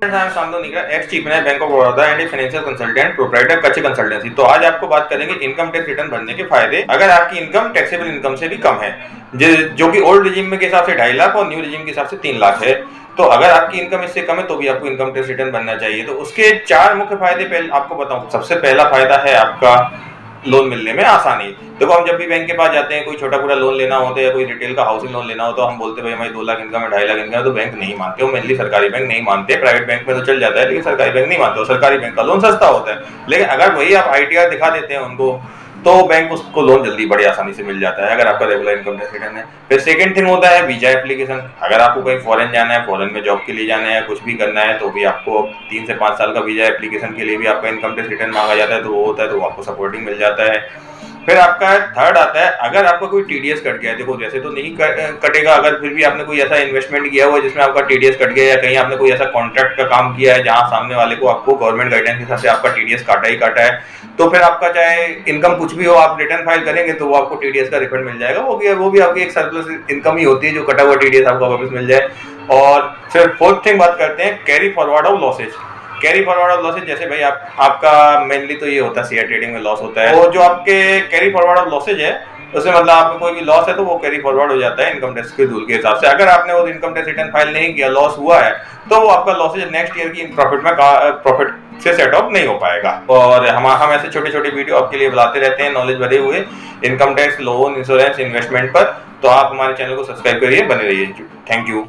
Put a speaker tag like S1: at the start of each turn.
S1: सामने निकला ex chief bank of Baroda and financial consultant proprietor कच्ची कंसल्टेंसी। तो आज आपको बात करेंगे इनकम टैक्स रिटर्न भरने के फायदे अगर आपकी इनकम टैक्सेबल इनकम से भी कम है, जो कि ओल्ड रिजीम के हिसाब से 2.5 लाख और न्यू रिजीम के हिसाब से 3 लाख है। तो अगर आपकी इनकम इससे कम है तो भी आपको इनकम टैक्स रिटर्न भरना चाहिए। तो उसके 4 मुख्य फायदे पहले आपको बताऊं। सबसे पहला फायदा है आपका लोन मिलने में आसानी। देखो, हम जब भी बैंक के पास जाते हैं, कोई छोटा पूरा लोन लेना होता है या कोई रिटेल का हाउसिंग लोन लेना हो, तो हम बोलते हैं भाई हमारी 2 लाख इनकम है, 2.5 लाख इनकम है, तो बैंक नहीं मानते। वो मेनली सरकारी बैंक नहीं मानते। प्राइवेट बैंक में तो चल जाता है, लेकिन सरकारी बैंक नहीं मानते। सरकारी बैंक का लोन सस्ता होता है, लेकिन अगर वही आप ITR दिखा देते हैं उनको, तो बैंक उसको लोन जल्दी बड़ी आसानी से मिल जाता है अगर आपका रेगुलर इनकम टैक्स रिटर्न है। फिर सेकंड थिंग होता है वीजा एप्लीकेशन। अगर आपको कहीं फॉरेन जाना है, फॉरेन में जॉब के लिए जाना है, कुछ भी करना है, तो भी आपको 3 से 5 साल का वीजा एप्लीकेशन के लिए भी आपका इनकम टैक्स रिटर्न मांगा जाता है। तो वो होता है, तो आपको सपोर्टिंग मिल जाता है। फिर आपका थर्ड आता है, अगर आपका कोई TDS कट गया है, देखो जैसे तो नहीं कटेगा, अगर फिर भी आपने कोई ऐसा इन्वेस्टमेंट किया हुआ है जिसमें आपका TDS कट गया, या कहीं आपने कोई ऐसा कॉन्ट्रैक्ट का काम किया है जहां सामने वाले को आपको गवर्नमेंट गाइडेंस के हिसाब से आपका TDS काटा ही काटा है, तो फिर आपका चाहे इनकम कुछ भी हो, आप रिटर्न फाइल करेंगे तो वो आपको TDS का रिफंड मिल जाएगा। वो भी आपकी एक सरप्लस इनकम ही होती है, जो कटा हुआ TDS आपको वापस मिल जाए। और फिर फोर्थ थिंग बात करते हैं carry forward of losses. Carry forward of losses, जैसे भाई आपका मेनली तो ये होता है शेयर ट्रेडिंग में लॉस होता है, वो जो आपके कैरी फॉरवर्ड ऑफ लॉसेज है उसमें मतलब आपको कोई भी लॉस है तो वो कैरी फॉरवर्ड हो जाता है इनकम टैक्स के रूल के हिसाब से। अगर आपने वो इनकम टैक्स रिटर्न फाइल नहीं किया, लॉस हुआ है, तो वो आपका लॉसेज नेक्स्ट ईयर की प्रॉफिट से सेट ऑफ नहीं हो पाएगा। और हम ऐसे छोटे छोटे वीडियो आपके लिए बनाते रहते हैं नॉलेज भरे हुए income tax, loan, insurance, investment पर। तो आप हमारे चैनल को सब्सक्राइब करिए, बने रहिए। Thank you.